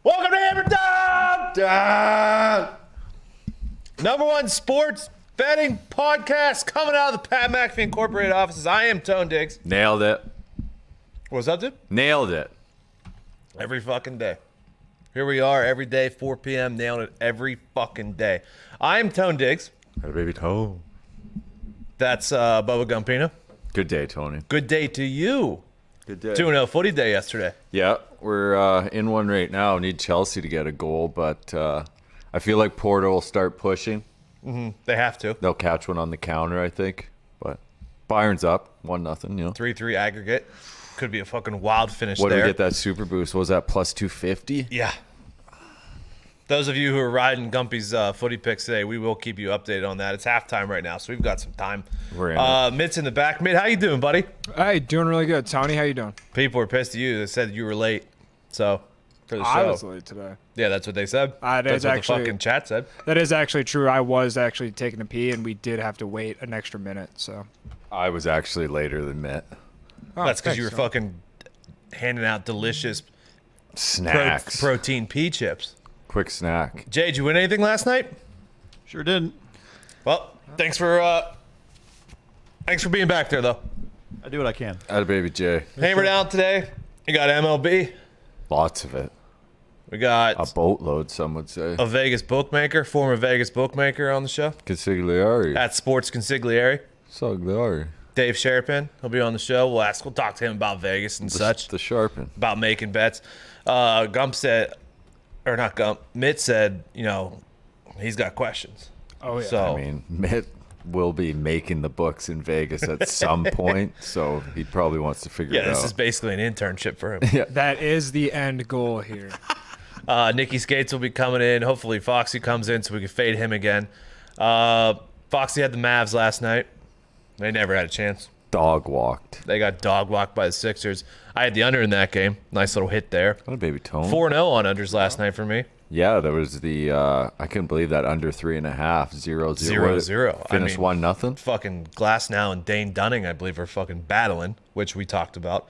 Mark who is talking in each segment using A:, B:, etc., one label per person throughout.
A: Welcome to Hammer Dahn! #1 sports betting podcast coming out of the Pat McAfee Incorporated offices. I am Tone Diggs.
B: Nailed it.
A: What's up, dude?
B: Nailed it.
A: Every fucking day. Here we are every day, 4 p.m. Nailing it every fucking day. I am Tone Diggs.
B: Hey, baby Tone.
A: That's Bubba Gumpino.
B: Good day, Tony.
A: Good day to you.
B: Good day.
A: 2-0 footy day yesterday.
B: Yeah, we're in one right now. Need Chelsea to get a goal, but I feel like Porto will start pushing.
A: They have to.
B: They'll catch one on the counter, I think. But Bayern's up 1-0. You know.
A: 3-3 aggregate. Could be a fucking wild finish
B: What
A: there.
B: did we get that super boost? What was that plus 250?
A: Yeah. Those of you who are riding Gumpy's footy picks today, we will keep you updated on that. It's halftime right now, so we've got some time.
B: We're in
A: Mitt's in the back. Mitt, how you doing, buddy?
C: Hey, doing really good. Tony, how you doing?
A: People were pissed at you. They said you were late. So, for the show.
C: I was late today.
A: Yeah, that's what they said.
C: That
A: That's
C: is
A: what
C: actually-
A: the fucking chat said.
C: That is actually true. I was actually taking a pee, and we did have to wait an extra minute. So
B: I was actually later than Mitt.
A: That's because you were
C: thanks, Tony.
A: fucking handing out delicious
B: Snacks.
A: protein pea chips.
B: Quick snack.
A: Jay, did you win anything last night?
D: Sure didn't.
A: Well, thanks for being back there, though.
D: I do what I can.
B: Atta baby Jay.
A: Hammer Down today. You got MLB.
B: Lots of it.
A: We got
B: A boatload, some would say.
A: a Vegas bookmaker, former Vegas bookmaker on the show.
B: Consigliere.
A: At Sports Consigliere.
B: Consigliere.
A: Dave Sherpin. He'll be on the show. We'll talk to him about Vegas and such,
B: The sharpen.
A: about making bets. Gump said, or not Gump, Mitt said, you know, he's got questions.
C: Oh, yeah.
A: So,
B: I mean, Mitt will be making the books in Vegas at some point, so he probably wants to figure
A: yeah,
B: it
A: this
B: out.
A: is basically an internship for him.
C: that is the end goal here.
A: Nikki Skates will be coming in. Hopefully Foxy comes in so we can fade him again. Foxy had the Mavs last night. They never had a chance.
B: Dog walked.
A: They got dog walked by the Sixers. I had the under in that game. Nice little hit there.
B: What a baby Tone.
A: 4-0 on unders last night for me.
B: Yeah, there was the I couldn't believe that under 3.5, 0-0.
A: 0-0.
B: Finished 1-0.
A: Fucking Glassnow and Dane Dunning, I believe, are fucking battling, which we talked about.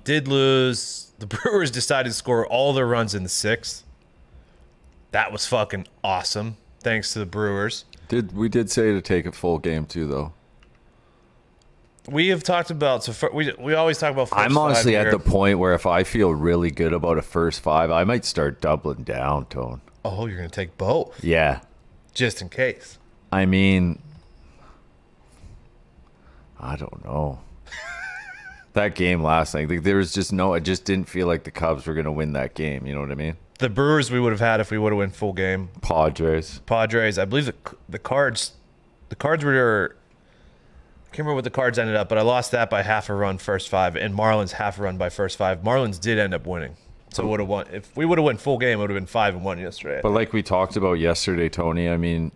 A: Did lose. The Brewers decided to score all their runs in the sixth. That was fucking awesome. Thanks to the Brewers.
B: We did say to take a full game too, though.
A: We have talked about we always talk about. First
B: I'm honestly
A: five
B: at
A: here.
B: the point where if I feel really good about a first five, I might start doubling down, Tone.
A: Oh, you're gonna take both
B: Yeah.
A: just in case.
B: I mean, I don't know. That game last night, there was just I just didn't feel like the Cubs were going to win that game. You know what I mean?
A: The Brewers we would have had if we would have won full game.
B: Padres.
A: Padres, I believe the Cards were. I can't remember what the Cards ended up, but I lost that by half a run first five, and Marlins half a run by first five. Marlins did end up winning, so would have won. If we would have won full game, it would have been 5-1 yesterday.
B: But like we talked about yesterday, Tony, I mean,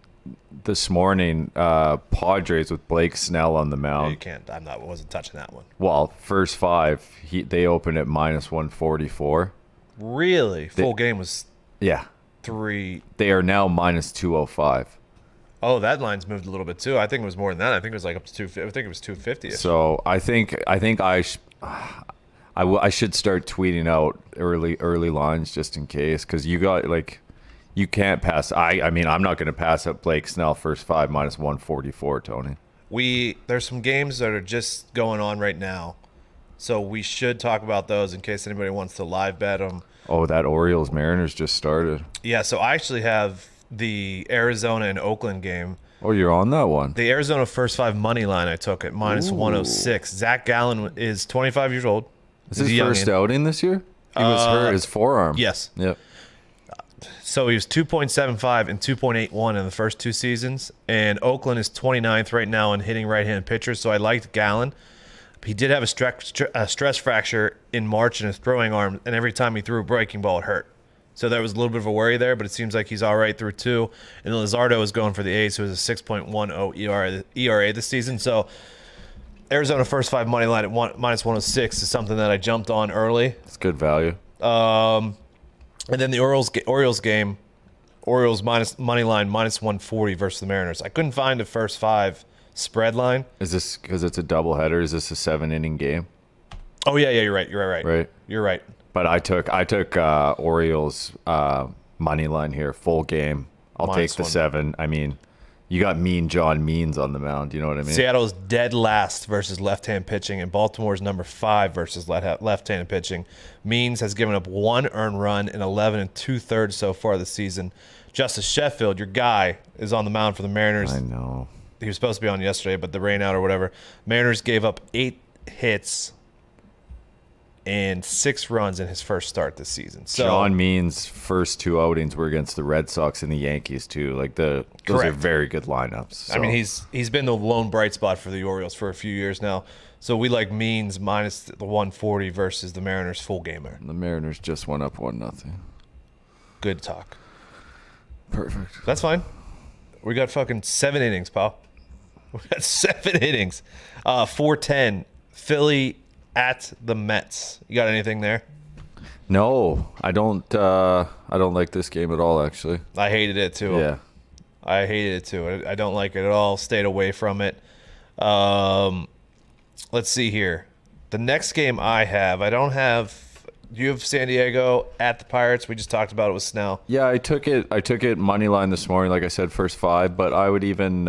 B: this morning, Padres with Blake Snell on the
A: you
B: mound.
A: can't. Wasn't touching that one.
B: Well, first five, they opened at minus 144.
A: Really, full game was
B: Yeah.
A: 3.
B: They are now minus 205.
A: Oh, that line's moved a little bit too. I think it was more than that. I think it was like up to 250. I think it was 250.
B: So I think I should start tweeting out early lines just in case, because you got you can't pass. I mean, I'm not going to pass up Blake Snell first five minus 144, Tony.
A: There's some games that are just going on right now, so we should talk about those in case anybody wants to live bet them.
B: Oh, that Orioles Mariners just started.
A: Yeah, so I actually have the Arizona and Oakland game.
B: Oh, you're on that one.
A: The Arizona first five money line I took at minus 106. Zach Gallen is 25 years old.
B: Is
A: He's
B: his
A: a
B: first
A: youngin.
B: outing this year? He was hurt his forearm.
A: Yes.
B: Yep.
A: So he was 2.75 and 2.81 in the first two seasons. And Oakland is 29th right now in hitting right-handed pitchers. So I liked Gallen. He did have a stress fracture in March in his throwing arm, and every time he threw a breaking ball, it hurt. So there was a little bit of a worry there, but it seems like he's all right through two. And Luzardo is going for the A's, who has a 6.10 ERA this season. So Arizona first five money line at minus 106 is something that I jumped on early.
B: It's good value.
A: And then the Orioles game, Orioles minus money line minus 140 versus the Mariners. I couldn't find a first five spread line.
B: Is this because it's a doubleheader? Is this a 7-inning game?
A: Oh yeah, you're right. You're right.
B: Right.
A: You're right.
B: But I took Orioles money line here, full game. I'll
A: Minus
B: take the
A: one.
B: 7. I mean, you got Mean John Means on the mound. You know what I mean?
A: Seattle's dead last versus left-hand pitching, and Baltimore's number 5 versus left-handed pitching. Means has given up 1 earned run in 11 and 2/3 so far this season. Justice Sheffield, your guy, is on the mound for the Mariners.
B: I know.
A: He was supposed to be on yesterday, but the rain out or whatever. Mariners gave up 8 hits and 6 runs in his first start this season. So
B: John Means' first 2 outings were against the Red Sox and the Yankees too. Like those are
A: Correct.
B: very good lineups. So.
A: I mean, he's been the lone bright spot for the Orioles for a few years now. So we like Means minus the 140 versus the Mariners full gamer.
B: The Mariners just went up 1-0.
A: Good talk.
B: Perfect.
A: That's fine. We got fucking 7 innings, pal. We got 7 innings. 4-10. Philly at the Mets. You got anything there?
B: No, I don't. I don't like this game at all. Actually.
A: I hated it too.
B: Yeah.
A: I hated it too. I don't like it at all. Stayed away from it. Let's see here. The next game I don't have. You have San Diego at the Pirates. We just talked about it with Snell.
B: Yeah, I took it money line this morning. Like I said, first 5. But I would even.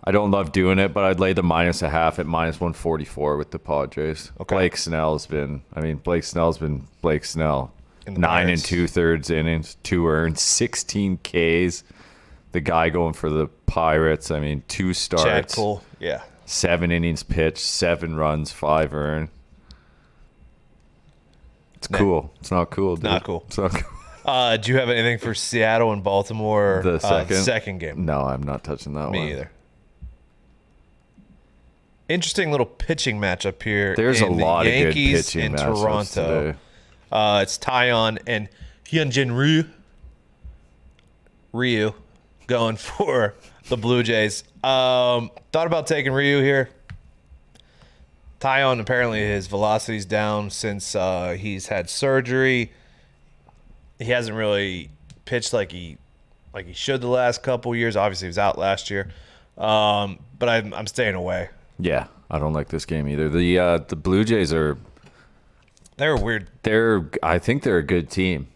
B: I don't love doing it, but I'd lay the -0.5 at -144 with the Padres.
A: Okay.
B: Blake Snell's been Blake Snell.
A: In the
B: 9
A: Pirates.
B: and 2/3 innings, 2 earned, 16 Ks. The guy going for the Pirates. I mean, 2
A: Chad
B: starts,
A: Cole. Yeah.
B: 7 innings pitched, 7 runs, 5 earned. It's
A: Nah.
B: cool. It's not cool, dude.
A: Not cool.
B: It's not cool.
A: Do you have anything for Seattle and Baltimore?
B: The
A: second game.
B: No, I'm not touching that one.
A: Me either. Interesting little pitching matchup here.
B: There's a
A: in the
B: lot of good
A: Yankees
B: pitching
A: in
B: matchups
A: Toronto.
B: today.
A: It's Tyon and Hyunjin Ryu going for the Blue Jays. Thought about taking Ryu here. Tyon, apparently his velocity's down since he's had surgery. He hasn't really pitched like he should the last couple years. Obviously, he was out last year. But I'm staying away.
B: Yeah, I don't like this game either. The Blue Jays are
A: They're weird.
B: I think they're a good team.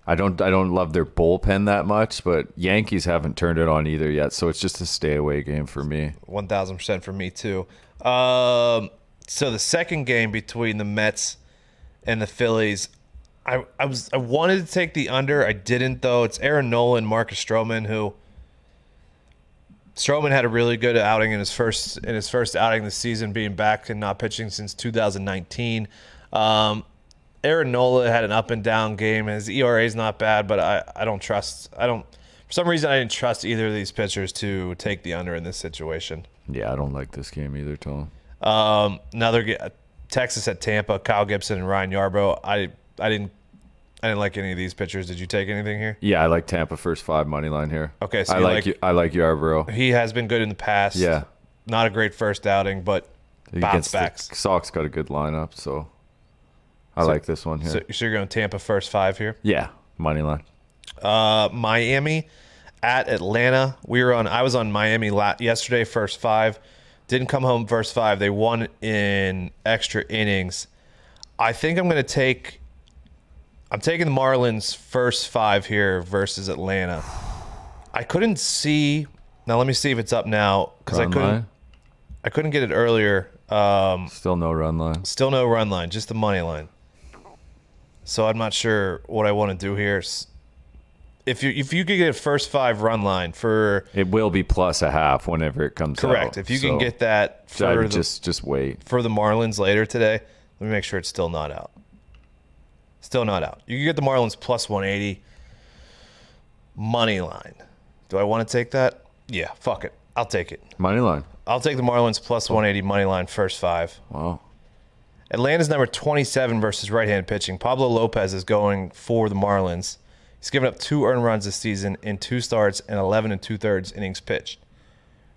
B: I don't love their bullpen that much, but Yankees haven't turned it on either yet, so it's just a stay away game for me.
A: 1,000% for me too. So the second game between the Mets and the Phillies, I wanted to take the under. I didn't though. It's Aaron Nola and Marcus Stroman who. Stroman had a really good outing in his first outing this season, being back and not pitching since 2019. Aaron Nola had an up and down game. His ERA is not bad, but for some reason I didn't trust either of these pitchers to take the under in this situation.
B: Yeah, I don't like this game either, Tom.
A: Texas at Tampa, Kyle Gibson and Ryan Yarbrough. I didn't like any of these pitchers. Did you take anything here?
B: Yeah, I like Tampa first 5 money line here.
A: Okay, so
B: I like Yarbrough.
A: He has been good in the past.
B: Yeah.
A: Not a great first outing, but bounce
B: Against
A: backs.
B: the Sox got a good lineup, so I like this one here.
A: So you're going Tampa first 5 here?
B: Yeah, money line.
A: Miami at Atlanta. I was on Miami yesterday, first 5. Didn't come home first 5. They won in extra innings. I think I'm taking the Marlins first 5 here versus Atlanta. I couldn't see. Now let me see if it's up now because
B: Run line?
A: I couldn't get it earlier.
B: Still no run line.
A: Still no run line, just the money line. So I'm not sure what I want to do here. If you could get a first 5 run line for
B: It will be plus a half whenever it comes out.
A: correct, if you can get that
B: I
A: for
B: would
A: the,
B: just wait.
A: for the Marlins later today, let me make sure it's still not out. Still not out. You can get the Marlins plus 180 money line. Do I want to take that? Yeah, fuck it. I'll take it.
B: Money line.
A: I'll take the Marlins plus 180 money line first 5.
B: Wow.
A: Atlanta's number 27 versus right-hand pitching. Pablo Lopez is going for the Marlins. He's given up 2 earned runs this season in 2 starts and 11 and 2/3 innings pitched.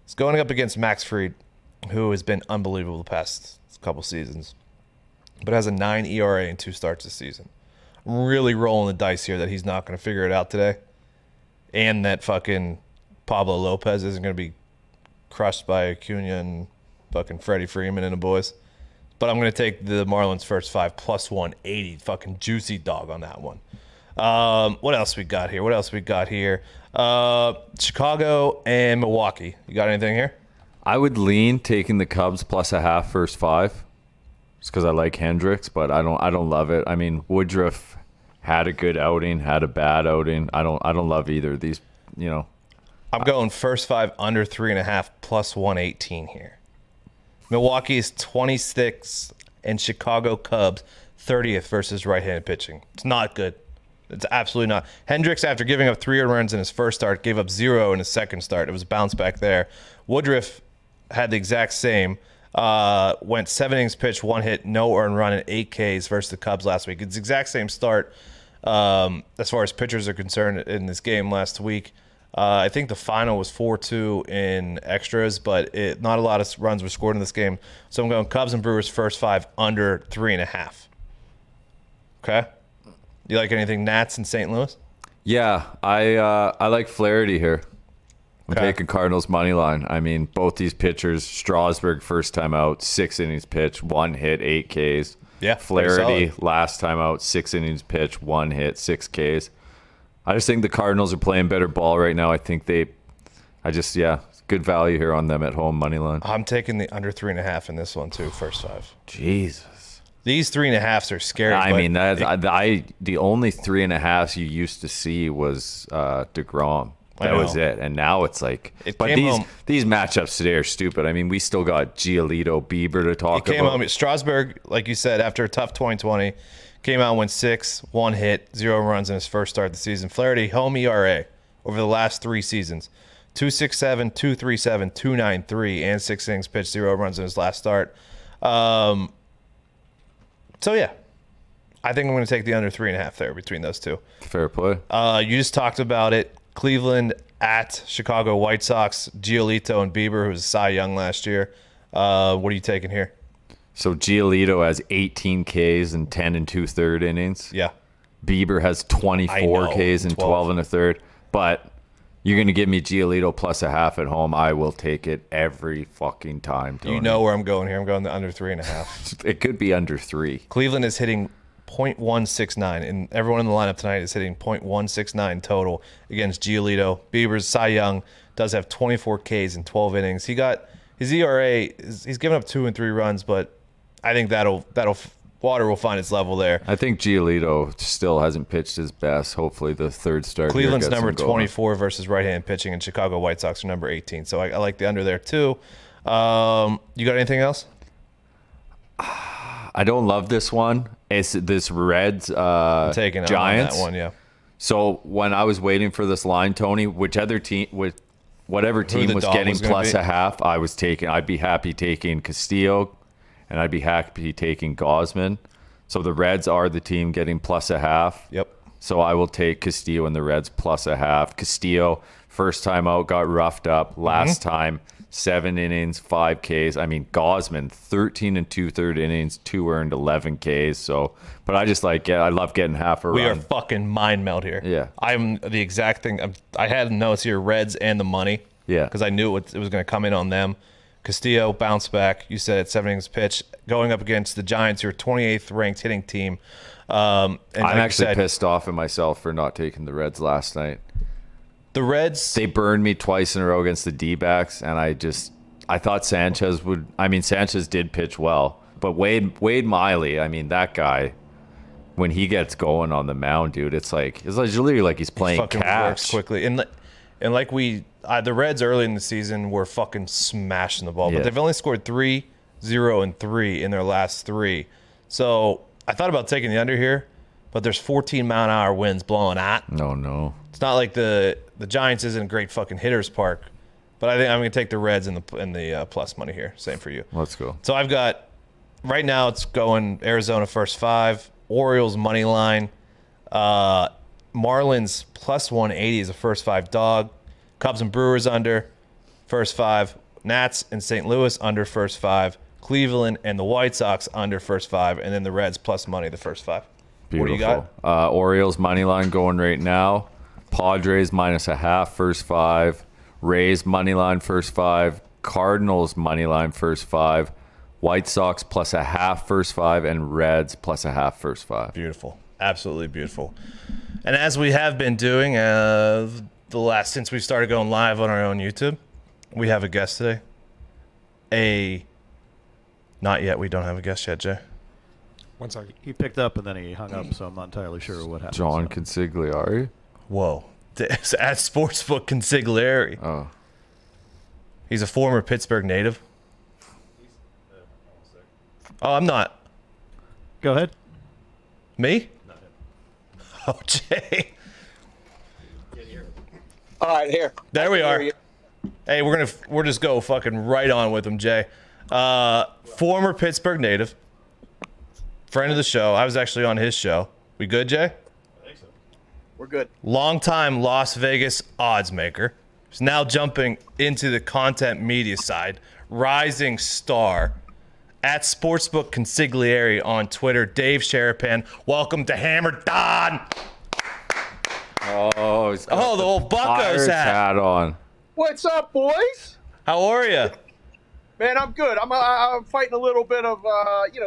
A: He's going up against Max Fried, who has been unbelievable the past couple seasons, but has a 9 ERA in 2 starts this season. I'm really rolling the dice here that he's not going to figure it out today, and that fucking Pablo Lopez isn't going to be crushed by Acuna and fucking Freddie Freeman and the boys. but I'm going to take the Marlins first 5 plus 180. Fucking juicy dog on that one. What else we got here? Chicago and Milwaukee. You got anything here?
B: I would lean taking the Cubs plus a half first 5, just because I like Hendricks, but I don't love it. I mean, Woodruff had a good outing, had a bad outing. I don't love either of these.
A: I'm going first 5 under 3.5 plus 118 here. Milwaukee is 26th and Chicago Cubs 30th versus right-handed pitching. It's not good. It's absolutely not. Hendricks, after giving up 3 earned runs in his first start, gave up 0 in his second start. It was a bounce back there. Woodruff had the exact same. Went 7 innings pitched, 1 hit, no earned run, and 8 Ks versus the Cubs last week. It's the exact same start as far as pitchers are concerned in this game last week. I think the final was 4-2 in extras, but not a lot of runs were scored in this game. So I'm going Cubs and Brewers first 5 under 3.5. Okay? You like anything Nats in St. Louis?
B: Yeah, I like Flaherty here. I'm
A: Okay.
B: taking Cardinals money line. I mean, both these pitchers, Strasburg first time out, 6 innings pitched, 1 hit, 8 Ks.
A: Yeah, pretty
B: Flaherty
A: solid.
B: last time out, 6 innings pitched, 1 hit, 6 Ks. I just think the Cardinals are playing better ball right now. I think good value here on them at home money line.
A: I'm taking the under 3.5 in this one too, first 5.
B: Jesus.
A: These 3.5s are scary.
B: I
A: but
B: mean, the only 3.5s you used to see was DeGrom.
A: I
B: That
A: know.
B: was it, and now it's like.
A: It
B: But
A: came home-
B: these matchups today are stupid. I mean, we still got Giolito, Bieber to talk
A: Came
B: about.
A: home. Strasburg, like you said, after a tough 2020, came out and went 6, 1 hit, 0 runs in his first start of the season. Flaherty, home ERA over the last 3 seasons: 2.67, 2.37, 2.93, and 6 innings pitched, 0 runs in his last start. So yeah, I think I'm going to take the under 3.5 there between those two.
B: Fair play.
A: You just talked about it. Cleveland at Chicago White Sox, Giolito and Bieber, who was Cy Young last year. What are you taking here?
B: So Giolito has 18 Ks and 10 and 2/3 innings.
A: Yeah.
B: Bieber has 24
A: know,
B: Ks and 12 and a third. But you're going to give me Giolito plus a half at home. I will take it every fucking time, Tony.
A: You know where I'm going here. I'm going the under 3.5.
B: It could be under 3.
A: Cleveland is hitting .169, and everyone in the lineup tonight is hitting .169 total against Giolito. Bieber's Cy Young does have 24 Ks in 12 innings. He got his ERA. He's given up 2 and 3 runs, but I think that'll water will find its level there.
B: I think Giolito still hasn't pitched his best. Hopefully the third start. here
A: Cleveland's
B: gets
A: number
B: him going.
A: 24 versus right-hand pitching, and Chicago White Sox are number 18. So I like the under there too. You got anything else?
B: I don't love this one. It's this Reds
A: Taking it on
B: Giants.
A: that one, yeah.
B: So when I was waiting for this line, Tony, whatever team
A: the
B: was
A: dog
B: getting
A: was gonna
B: plus
A: be.
B: a half, I'd be happy taking Castillo, and I'd be happy taking Gosman. So the Reds are the team getting plus a half.
A: Yep.
B: So I will take Castillo and the Reds plus a half. Castillo, first time out, got roughed up. Last time, 7 innings, 5 Ks. I mean, Gosman, 13 and 2/3 innings, 2 earned, 11 Ks. So, but I just I love getting half a
A: We
B: run.
A: are fucking mind meld here.
B: Yeah.
A: I'm the exact thing. I had notes here, Reds and the money.
B: Yeah.
A: Because I knew it was going to come in on them. Castillo bounce back. You said it, 7 innings pitch, going up against the Giants, who are 28th ranked hitting team. And
B: I'm
A: like you
B: actually
A: said,
B: pissed off at myself for not taking the Reds last night.
A: The Reds.
B: They burned me twice in a row against the D-backs, and I thought Sanchez would. I mean, Sanchez did pitch well, but Wade Miley, I mean, that guy, when he gets going on the mound, dude, it's literally like he's playing
A: fucking works
B: catch.
A: quickly. And like the Reds early in the season were fucking smashing the ball,
B: Yeah.
A: but they've only scored 3, 0, and 3 in their last 3. So I thought about taking the under here, but there's 14-mile-an-hour winds blowing at.
B: No.
A: It's not like the Giants isn't a great fucking hitter's park, but I think I'm going to take the Reds in the plus money here. Same for you.
B: Let's go.
A: So I've got right now it's going Arizona first 5, Orioles money line, Marlins plus 180 is a first 5 dog, Cubs and Brewers under first 5, Nats and St. Louis under first 5, Cleveland and the White Sox under first 5, and then the Reds plus money the first 5.
B: Beautiful.
A: What do you got?
B: Orioles money line going right now. Padres minus a half first 5. Rays money line first 5. Cardinals money line first 5. White Sox plus a half first 5, and Reds plus a half first 5.
A: Beautiful. Absolutely beautiful. And as we have been doing since we started going live on our own YouTube, we have a guest today. Not yet. We don't have a guest yet, Jay.
C: One second.
D: He picked up and then he hung up, so I'm not entirely sure what happened.
B: John
D: so.
B: Consigliere.
A: Whoa. It's at Sportsbook Consigliere.
B: Oh.
A: He's a former Pittsburgh native. Oh, I'm not.
D: Go ahead.
A: Me? Oh, Jay.
E: All right, here.
A: There we
E: I can
A: are.
E: hear you.
A: Hey, we're just go fucking right on with him, Jay. Former Pittsburgh native, friend of the show. I was actually on his show. We good, Jay?
E: We're good.
A: Longtime Las Vegas odds maker. He's now jumping into the content media side. Rising star at Sportsbook Consigliere on Twitter. Dave Sharapan. Welcome to Hammer Dahn.
B: Oh, he's got
A: The old Buccos
B: Pirates
A: hat.
B: on.
E: What's up, boys?
A: How are you?
E: Man, I'm good. I'm fighting a little bit of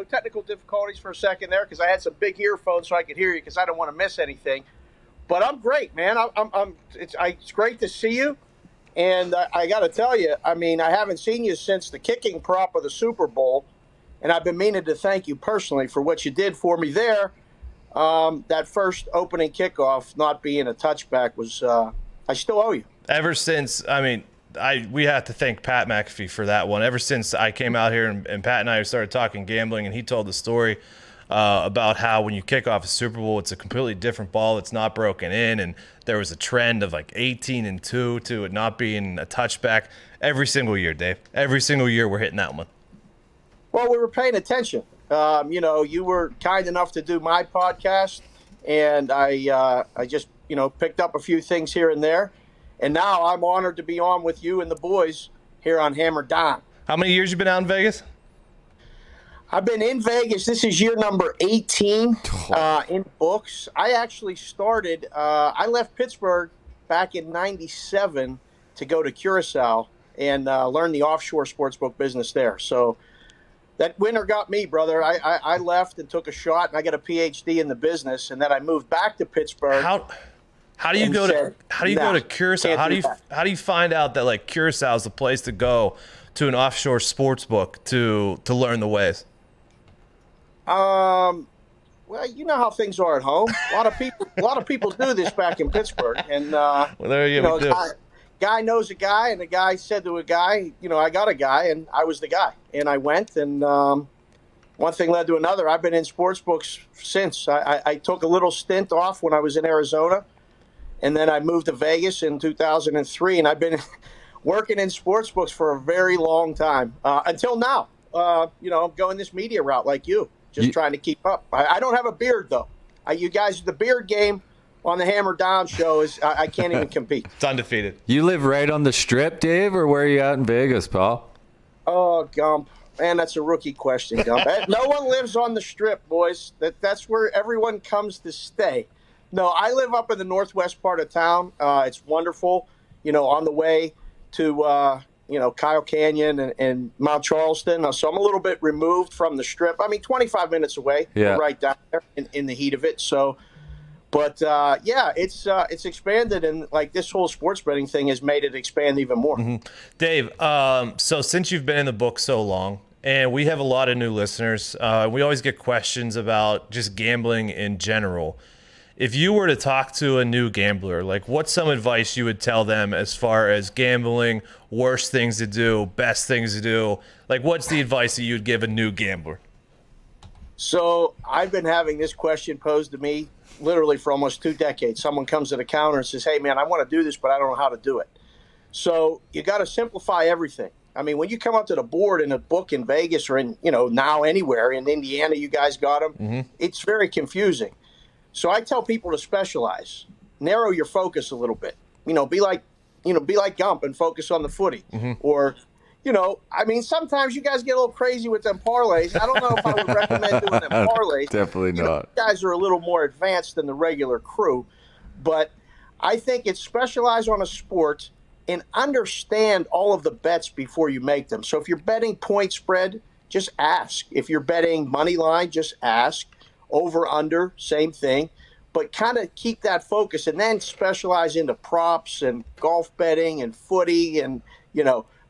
E: technical difficulties for a second there because I had some big earphones so I could hear you because I don't want to miss anything. But I'm great, man. It's great to see you, and I got to tell you, I mean, I haven't seen you since the kicking prop of the Super Bowl, and I've been meaning to thank you personally for what you did for me there. That first opening kickoff not being a touchback was I still owe you.
A: Ever since, I mean, we have to thank Pat McAfee for that one. Ever since I came out here and Pat and I started talking gambling, and he told the story about how when you kick off a Super Bowl, it's a completely different ball. It's not broken in, and there was a trend of like 18-2 to it not being a touchback every single year, Dave. Every single year we're hitting that one.
E: Well, we were paying attention. You were kind enough to do my podcast, and I just picked up a few things here and there. And now I'm honored to be on with you and the boys here on Hammer Dahn.
A: How many years you been out in Vegas?
E: I've been in Vegas. This is year number 18 in books. I actually started, I left Pittsburgh back in 97 to go to Curacao and learn the offshore sportsbook business there. So that winter got me, brother. I left and took a shot, and I got a PhD in the business, and then I moved back to Pittsburgh.
A: How do you go to Curacao? How do you find out that like Curacao is the place to go to an offshore sports book to learn the ways?
E: Well, you know how things are at home. A lot of people do this back in Pittsburgh, and
A: Well, there you go.
E: Guy knows a guy, and a guy said to a guy, I got a guy, and I was the guy, and I went, and one thing led to another. I've been in sports books since. I took a little stint off when I was in Arizona. And then I moved to Vegas in 2003, and I've been working in sports books for a very long time until now. I'm going this media route like you, trying to keep up. I don't have a beard, though. You guys, the beard game on the Hammer Dahn show is I can't even compete.
A: It's undefeated.
B: You live right on the Strip, Dave, or where are you at in Vegas, pal?
E: Oh, Gump. Man, that's a rookie question, Gump. No one lives on the Strip, boys. That's where everyone comes to stay. No, I live up in the northwest part of town. It's wonderful, on the way to, Kyle Canyon and Mount Charleston. So I'm a little bit removed from the Strip. I mean, 25 minutes away,
B: yeah.
E: Right down there in the heat of it. So, but it's expanded, and like this whole sports betting thing has made it expand even more.
A: Mm-hmm. Dave, so since you've been in the book so long, and we have a lot of new listeners, we always get questions about just gambling in general. If you were to talk to a new gambler, like what's some advice you would tell them as far as gambling, worst things to do, best things to do? Like what's the advice that you'd give a new gambler?
E: So I've been having this question posed to me literally for almost 2 decades. Someone comes to the counter and says, hey, man, I want to do this, but I don't know how to do it. So you got to simplify everything. I mean, when you come up to the board in a book in Vegas or in, now anywhere in Indiana, you guys got them,
A: Mm-hmm.
E: It's very confusing. So I tell people to specialize, narrow your focus a little bit. Be like Gump and focus on the footy.
A: Mm-hmm.
E: Or, sometimes you guys get a little crazy with them parlays. I don't know if I would recommend doing them parlays.
B: Definitely not.
E: You guys are a little more advanced than the regular crew, but I think it's specialize on a sport and understand all of the bets before you make them. So if you're betting point spread, Just ask. If you're betting money line, just ask. Over, under, same thing. But kind of keep that focus and then specialize into props and golf betting and footy and,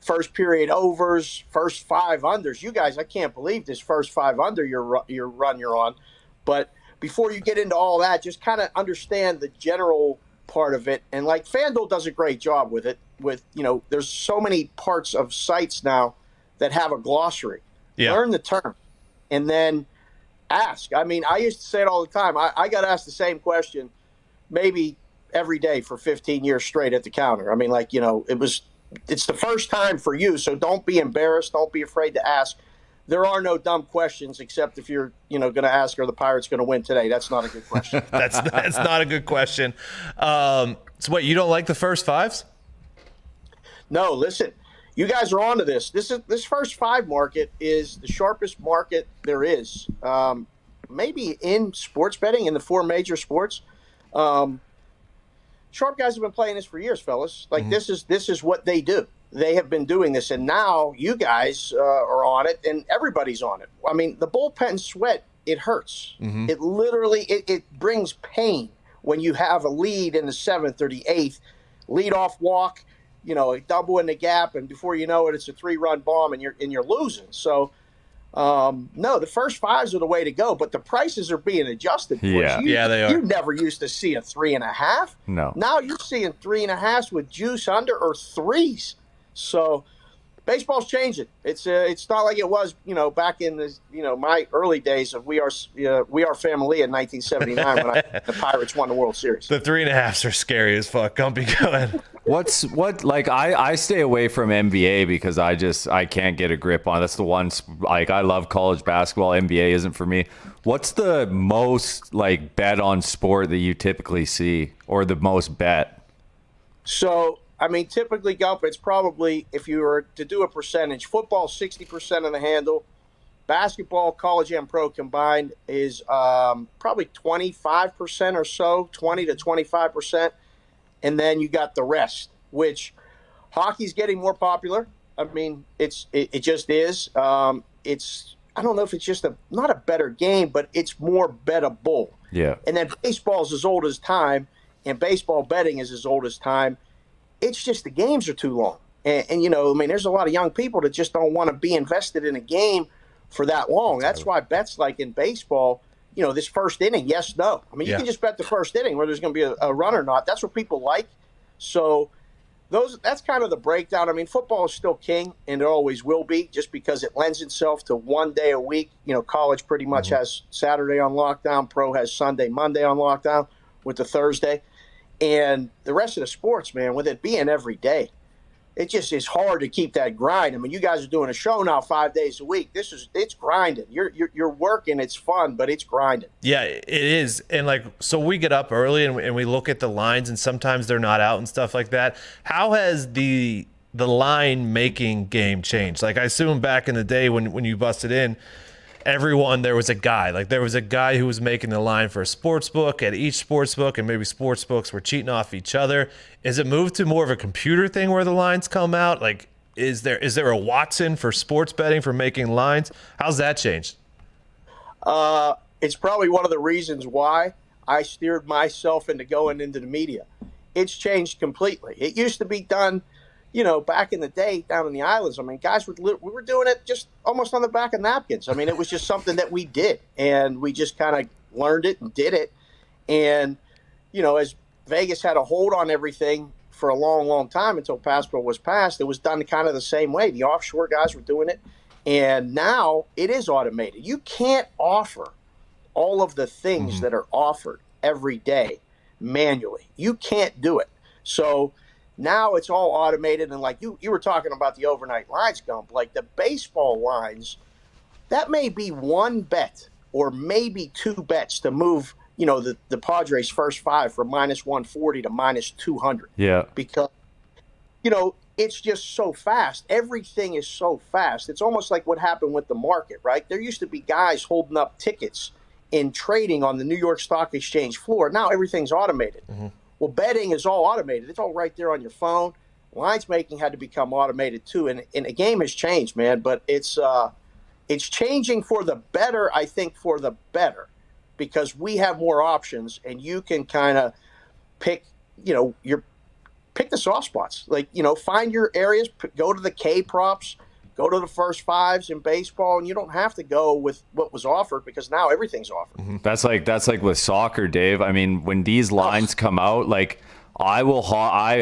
E: first period overs, first 5 unders. You guys, I can't believe this first 5 under your run you're on. But before you get into all that, just kind of understand the general part of it. And like FanDuel does a great job with it. There's so many parts of sites now that have a glossary.
A: Yeah.
E: Learn the term and then ask. I mean, I used to say it all the time. I got asked the same question maybe every day for 15 years straight at the counter. I mean, it's the first time for you, so don't be embarrassed. Don't be afraid to ask. There are no dumb questions except if you're, going to ask, are the Pirates going to win today? That's not a good question.
A: That's not a good question. So what, you don't like the first 5s?
E: No, listen. You guys are onto this. This first 5 market is the sharpest market there is, maybe in sports betting in the 4 major sports. Sharp guys have been playing this for years, fellas. This is what they do. They have been doing this, and now you guys are on it, and everybody's on it. I mean, the bullpen sweat, it hurts. It literally it brings pain when you have a lead in the 7th or the 8th, leadoff walk. A double in the gap, and before you know it, it's a 3-run bomb, and you're losing. So, no, the first 5s are the way to go, but the prices are being adjusted.
B: Yeah,
A: they are.
E: You never used to see a 3.5.
B: No.
E: Now you're seeing 3.5s with juice under or 3s. So, baseball's changing. It's not like it was, back in the, my early days of We Are Family in 1979 when the Pirates won the World Series.
A: The 3.5s are scary as fuck. Don't be going.
B: I stay away from NBA because I can't get a grip on it. That's the one, I love college basketball. NBA isn't for me. What's the most bet on sport that you typically see, or the most bet?
E: So, I mean, typically, Gump, it's probably, if you were to do a percentage, football 60% of the handle, basketball, college and pro combined is probably 25% or so, 20 to 25%. And then you got the rest, which hockey's getting more popular. I mean, it just is. I don't know if it's just not a better game, but it's more bettable.
B: Yeah.
E: And then baseball's as old as time, and baseball betting is as old as time. It's just the games are too long. And there's a lot of young people that just don't want to be invested in a game for that long. That's why bets like in baseball, this first inning, yes, no. I mean, you can just bet the first inning where there's going to be a run or not. That's what people like. So that's kind of the breakdown. I mean, football is still king, and it always will be, just because it lends itself to one day a week. College pretty much has Saturday on lockdown. Pro has Sunday, Monday on lockdown with the Thursday. And the rest of the sports, man, with it being every day, it just is hard to keep that grind. I mean, you guys are doing a show now 5 days a week. It's grinding. You're working. It's fun, but it's grinding.
A: Yeah, it is. And so we get up early and we look at the lines, and sometimes they're not out and stuff like that. How has the line making game changed? I assume back in the day when you busted in, there was a guy. There was a guy who was making the line for a sports book at each sports book, and maybe sports books were cheating off each other. Is it moved to more of a computer thing where the lines come out? Is there a Watson for sports betting for making lines? How's that changed?
E: It's probably one of the reasons why I steered myself into going into the media. It's changed completely. It used to be done, back in the day down in the islands. I mean, guys, we were doing it just almost on the back of napkins. I mean, it was just something that we did, and we just kind of learned it and did it. And, as Vegas had a hold on everything for a long, long time until Passport was passed, it was done kind of the same way. The offshore guys were doing it, and now it is automated. You can't offer all of the things that are offered every day manually. You can't do it. So now it's all automated, and you were talking about the overnight lines, Gump, the baseball lines, that may be one bet or maybe 2 bets to move, the Padres' first 5 from -140 to -200.
B: Yeah.
E: Because, it's just so fast. Everything is so fast. It's almost like what happened with the market, right? There used to be guys holding up tickets in trading on the New York Stock Exchange floor. Now everything's automated. Well, betting is all automated. It's all right there on your phone. Lines making had to become automated too, and the game has changed, man. But it's It's changing for the better, I think, for the better, because we have more options and you can kind of pick, pick the soft spots. Like, find your areas, go to the K props, go to the first fives in baseball, and you don't have to go with what was offered because now everything's offered.
B: Mm-hmm. That's like with soccer, Dave. I mean, when these lines come out, like I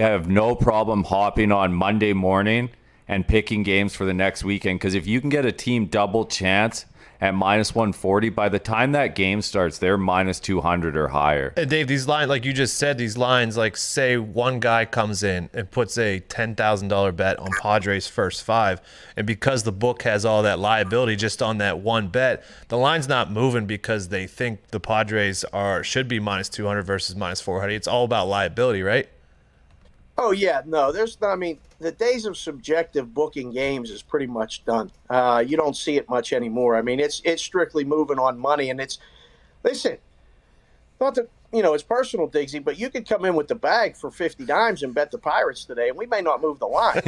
B: have no problem hopping on Monday morning and picking games for the next weekend, because if you can get a team double chance at minus 140, by the time that game starts, they're minus 200 or higher.
A: And Dave, these lines, like you just said, these lines, like say one guy comes in and puts a $10,000 bet on Padres first five, and because the book has all that liability just on that one bet, the line's not moving because they think the Padres should be minus 200 versus minus 400. It's all about liability, right?
E: Oh, yeah. No, the days of subjective booking games is pretty much done. You don't see it much anymore. I mean, it's strictly moving on money. And listen, not that, it's personal, Diggsy, but you could come in with the bag for 50 dimes and bet the Pirates today, and we may not move the line.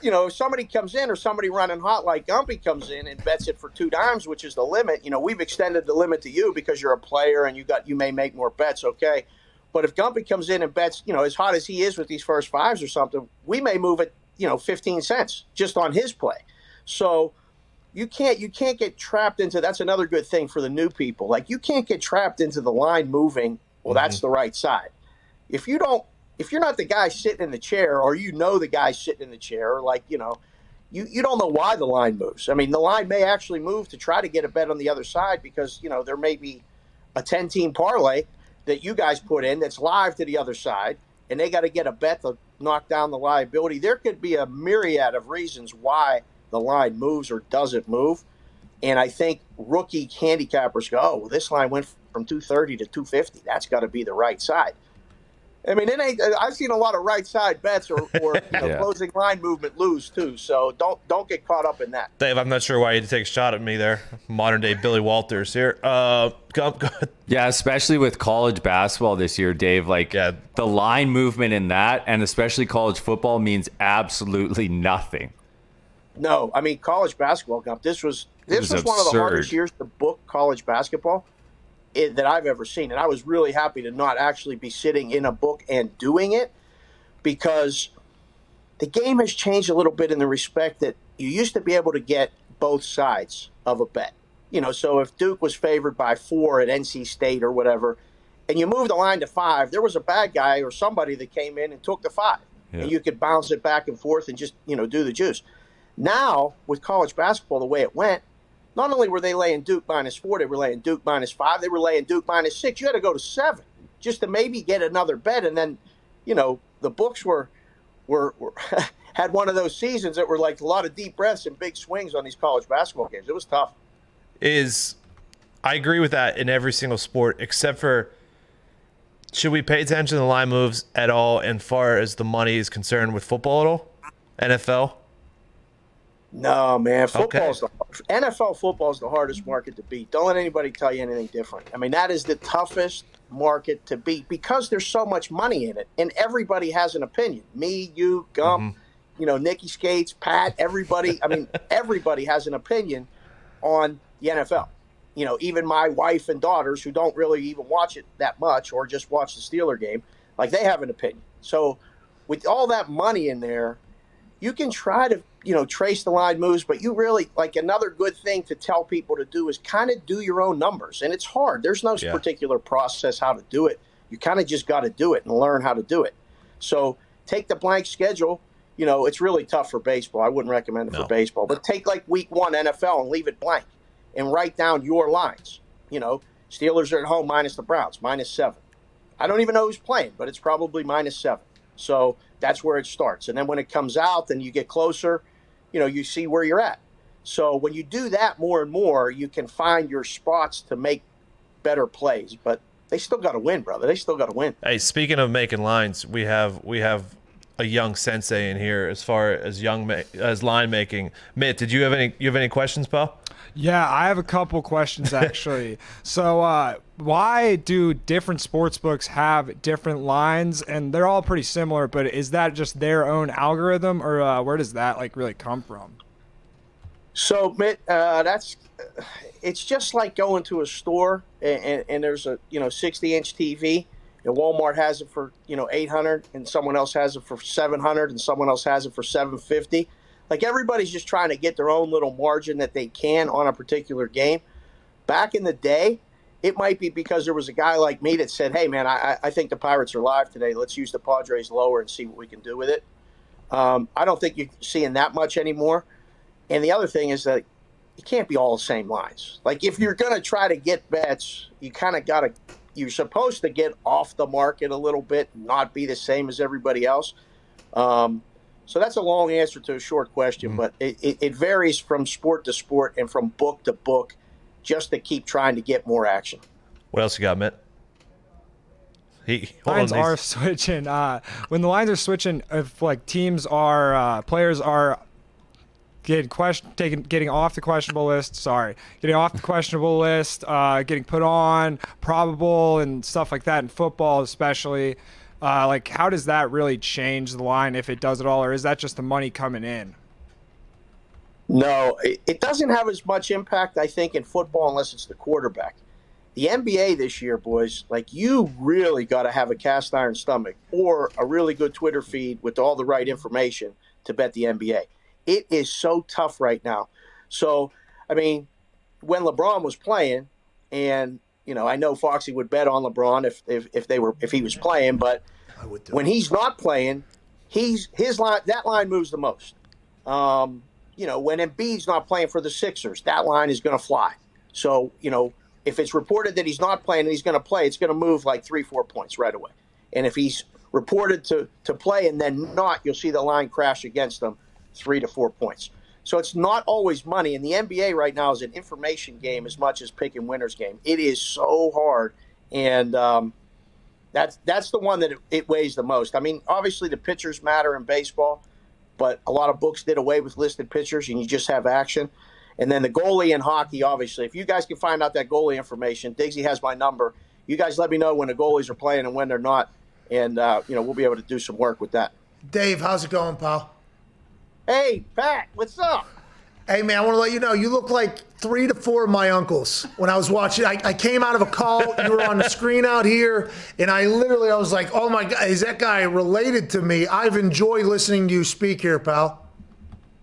E: If somebody comes in or somebody running hot like Gumpy comes in and bets it for 2 dimes, which is the limit, we've extended the limit to you because you're a player and you may make more bets, okay? But if Gumpy comes in and bets, as hot as he is with these first fives or something, we may move it, 15 cents just on his play. So you can't get trapped into, that's another good thing for the new people. Like, you can't get trapped into the line moving, well, that's the right side. If you're not the guy sitting in the chair, or the guy sitting in the chair, or like, you don't know why the line moves. I mean, the line may actually move to try to get a bet on the other side because, there may be a 10-team parlay that you guys put in that's live to the other side, and they got to get a bet to knock down the liability. There could be a myriad of reasons why the line moves or doesn't move. And I think rookie handicappers go, oh, well, this line went from 230 to 250. That's got to be the right side. I mean, I've seen a lot of right side bets or
B: Yeah.
E: closing line movement lose too. So don't get caught up in that.
A: Dave, I'm not sure why you had to take a shot at me there. Modern day Billy Walters here. Go ahead.
B: Yeah, especially with college basketball this year, Dave. Like,
A: Yeah.
B: the line movement in that, and especially college football, means absolutely nothing.
E: No, I mean, college basketball, Gump, this was one of the
B: absurd.
E: hardest years to book college basketball that I've ever seen. And I was really happy to not actually be sitting in a book and doing it, because the game has changed a little bit in the respect that you used to be able to get both sides of a bet. So if Duke was favored by 4 at NC State or whatever, and you moved the line to 5, there was a bad guy or somebody that came in and took the 5.
B: Yeah.
E: And you could bounce it back and forth and just, do the juice. Now, with college basketball, the way it went, not only were they laying Duke minus 4, they were laying Duke minus 5, they were laying Duke minus 6. You had to go to 7 just to maybe get another bet. And then, the books were had one of those seasons that were like a lot of deep breaths and big swings on these college basketball games. It was tough.
A: I agree with that in every single sport, except for, should we pay attention to the line moves at all, and far as the money is concerned with football at all? NFL?
E: No, man. NFL football is the hardest market to beat. Don't let anybody tell you anything different. I mean, that is the toughest market to beat because there's so much money in it, and everybody has an opinion. Me, you, Gump, Nikki Skates, Pat, everybody. I mean, everybody has an opinion on the NFL. Even my wife and daughters who don't really even watch it that much or just watch the Steeler game, like, they have an opinion. So with all that money in there, you can try to, trace the line moves, but you really, like, another good thing to tell people to do is kind of do your own numbers. And it's hard. There's no particular process how to do it. You kind of just got to do it and learn how to do it. So take the blank schedule. It's really tough for baseball. I wouldn't recommend it for baseball, but take like week 1 NFL and leave it blank and write down your lines. Steelers are at home minus the Browns, minus 7. I don't even know who's playing, but it's probably minus 7. So that's where it starts. And then when it comes out, then you get closer, you see where you're at. So when you do that more and more, you can find your spots to make better plays. But they still got to win, brother. They still got to win.
A: Hey, speaking of making lines, we have a young sensei in here as far as as line making. Mitt, did you have any questions, pal?
C: Yeah, I have a couple questions actually. So why do different sports books have different lines? And they're all pretty similar, but is that just their own algorithm, or where does that really come from?
E: So, Mitt, it's just like going to a store and there's a 60-inch TV, and Walmart has it for 800, and someone else has it for 700, and someone else has it for 750. Like, everybody's just trying to get their own little margin that they can on a particular game. Back in the day, it might be because there was a guy like me that said, hey, man, I think the Pirates are live today. Let's use the Padres lower and see what we can do with it. I don't think you're seeing that much anymore. And the other thing is that you can't be all the same lines. Like, if you're going to try to get bets, you kind of got to – you're supposed to get off the market a little bit, not be the same as everybody else. So that's a long answer to a short question, but it varies from sport to sport and from book to book just to keep trying to get more action.
A: What else you got, Mitt?
C: Lines are switching. When the lines are switching, if like teams are players are getting off the questionable list, getting put on probable and stuff like that in football especially, like how does that really change the line, if it does at all, or is that just the money coming in?
E: No, it doesn't have as much impact, I think, in football unless it's the quarterback. The NBA this year, boys, like, you really got to have a cast iron stomach or a really good Twitter feed with all the right information to bet the NBA. It is so tough right now. So, I mean, when LeBron was playing, and I know Foxy would bet on LeBron if he was playing, but when he's not playing, that line moves the most. When Embiid's not playing for the Sixers, that line is going to fly. So, if it's reported that he's not playing and he's going to play, it's going to move like 3-4 points right away. And if he's reported to play and then not, you'll see the line crash against them 3 to 4 points. So it's not always money. And the NBA right now is an information game as much as pick and winners game. It is so hard. And that's the one that it weighs the most. I mean, obviously the pitchers matter in baseball, but a lot of books did away with listed pitchers and you just have action. And then the goalie in hockey, obviously, if you guys can find out that goalie information, Diggsy has my number. You guys let me know when the goalies are playing and when they're not. And, we'll be able to do some work with that.
F: Dave, how's it going, pal?
E: Hey, Pat, what's up?
F: Hey, man, I want to let you know, you look like 3 to 4 of my uncles. When I was watching, I came out of a call, you were on the screen out here, and I was like, oh my God, is that guy related to me? I've enjoyed listening to you speak here, pal.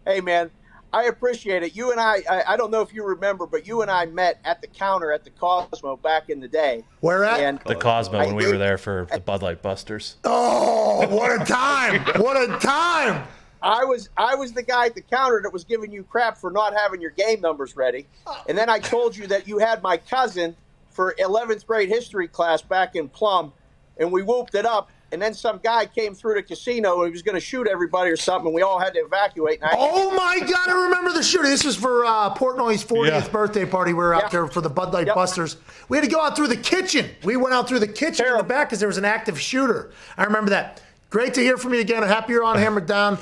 E: Hey, man, I appreciate it. You and I don't know if you remember, but you and I met at the counter at the Cosmo back in the day.
F: Where at?
E: And
A: the Cosmo, when we were there for the Bud Light Busters.
F: Oh, what a time. What a time.
E: I was the guy at the counter that was giving you crap for not having your game numbers ready. And then I told you that you had my cousin for 11th grade history class back in Plum, and we whooped it up. And then some guy came through the casino and he was going to shoot everybody or something, and we all had to evacuate.
F: Oh, my God, I remember the shooting. This was for Portnoy's 40th birthday party. We were out there for the Bud Light Busters. We had to go out through the kitchen. We went out through the kitchen in the back because there was an active shooter. I remember that. Great to hear from you again. I'm happy you're on Hammer Dahn.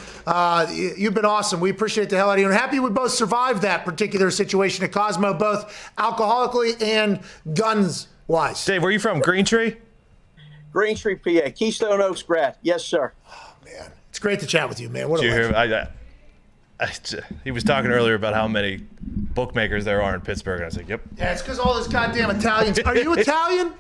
F: You've been awesome. We appreciate the hell out of you. And happy we both survived that particular situation at Cosmo, both alcoholically and guns-wise.
A: Dave, where are you from? Green Tree?
E: Green Tree, PA. Keystone Oaks grad. Yes, sir.
F: Oh, man. It's great to chat with you, man. What a
A: Did you
F: legend.
A: hear? He was talking earlier about how many bookmakers there are in Pittsburgh, and I was like, yep.
F: Yeah, it's because all those goddamn Italians. Are you Italian?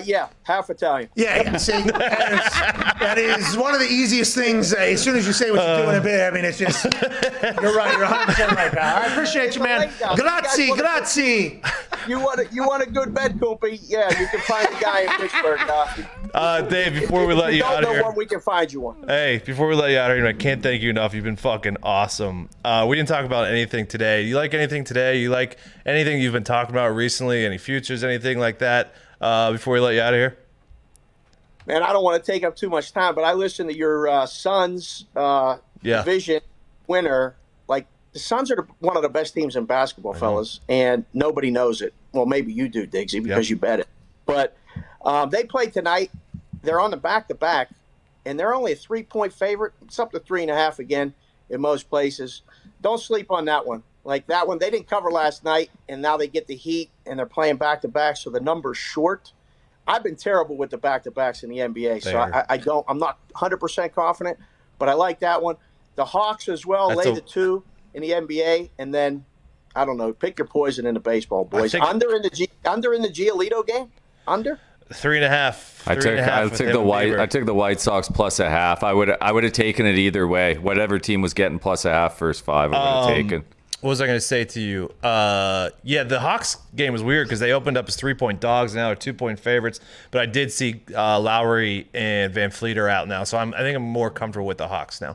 E: Yeah, half Italian.
F: Yeah. See, that is one of the easiest things. As soon as you say what you do in a bit, I mean, it's just, you're right. You're 100% right, pal. I appreciate you, man. Grazie.
E: You want a good bet, Koopy? Yeah, you can find a guy in Pittsburgh.
A: Dave, before we let you out of here.
E: One, we can find you one.
A: Hey, before we let you out of here, I can't thank you enough. You've been fucking awesome. We didn't talk about anything today. You like anything today? You like anything you've been talking about recently? Any futures, anything like that? Before we let you out of here?
E: Man, I don't want to take up too much time, but I listened to your Suns division winner. Like, the Suns are one of the best teams in basketball, fellas, and nobody knows it. Well, maybe you do, Diggsy, because you bet it. But they played tonight. They're on the back-to-back, and they're only a 3-point favorite. It's up to 3.5 again in most places. Don't sleep on that one. Like that one, they didn't cover last night, and now they get the heat, and they're playing back-to-back, so the number's short. I've been terrible with the back-to-backs in the NBA, so I'm not 100% confident, but I like that one. The Hawks as well, lay the 2. in the NBA, and then I don't know. Pick your poison in the baseball, boys.
A: think-
E: Under in the Giolito game. Under.
A: 3.5.
B: I took the White Sox plus a half. I would have taken it either way. Whatever team was getting plus a half first five, I would have taken.
A: What was I going to say to you? Yeah, the Hawks game was weird because they opened up as 3-point dogs. Now they're 2-point favorites. But I did see Lowry and Van Fleet are out now, so I think I'm more comfortable with the Hawks now.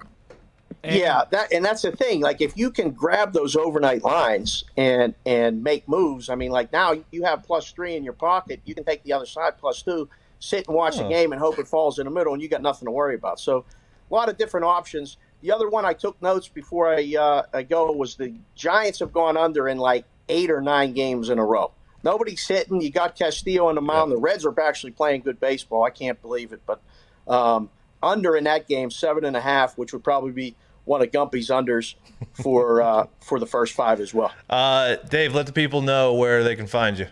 E: Yeah, that's the thing. Like, if you can grab those overnight lines and make moves, I mean, like now you have +3 in your pocket. You can take the other side +2, sit and watch the game and hope it falls in the middle, and you got nothing to worry about. So, a lot of different options. The other one I took notes before I go was the Giants have gone under in like 8 or 9 games in a row. Nobody's hitting. You got Castillo on the mound. The Reds are actually playing good baseball. I can't believe it, but under in that game 7.5, which would probably be one of Gumpy's unders for the first 5 as well.
A: Dave, let the people know where they can find you.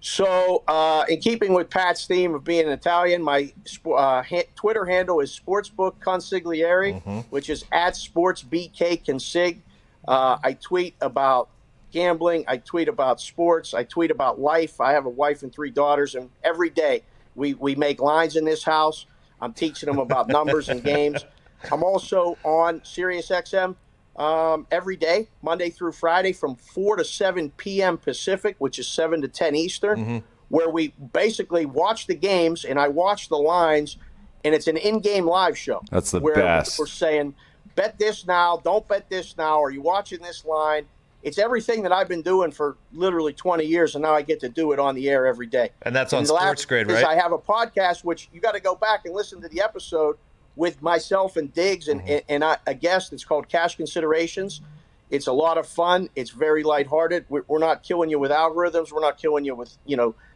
E: So, in keeping with Pat's theme of being an Italian, my Twitter handle is Sportsbook Consigliere, which is at SportsBKConsig. I tweet about gambling. I tweet about sports. I tweet about life. I have a wife and 3 daughters, and every day we make lines in this house. I'm teaching them about numbers and games. I'm also on SiriusXM every day, Monday through Friday, from 4 to 7 p.m. Pacific, which is 7 to 10 Eastern, where we basically watch the games and I watch the lines, and it's an in-game live show.
B: That's the
E: where
B: best.
E: We're saying, bet this now, don't bet this now. Are you watching this line? It's everything that I've been doing for literally 20 years, and now I get to do it on the air every day.
A: And that's on
E: the last
A: Sports Grid,
E: is
A: right?
E: I have a podcast, which you got to go back and listen to the episode with myself and Diggs and a guest. It's called Cash Considerations. It's a lot of fun. It's very lighthearted. We're not killing you with algorithms. We're not killing you with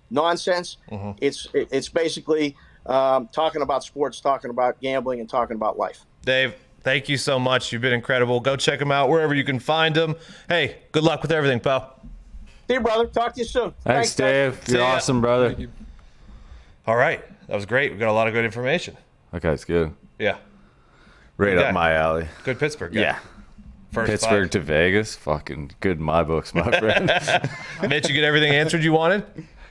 E: nonsense. It's basically talking about sports, talking about gambling, and talking about life.
A: Dave, thank you so much. You've been incredible. Go check them out wherever you can find them. Hey, good luck with everything, pal.
E: See you, brother. Talk to you soon.
B: Thanks, Dave.
A: See
B: You're
A: ya.
B: awesome, brother.
A: All right. That was great. We got a lot of good information.
B: That guy's good.
A: Yeah.
B: Right
A: Good guy.
B: up my alley.
A: Good Pittsburgh guy.
B: Yeah.
A: First
B: Pittsburgh to Vegas. Fucking good in my books, my friend.
A: 5. Mitch, you get everything answered you wanted?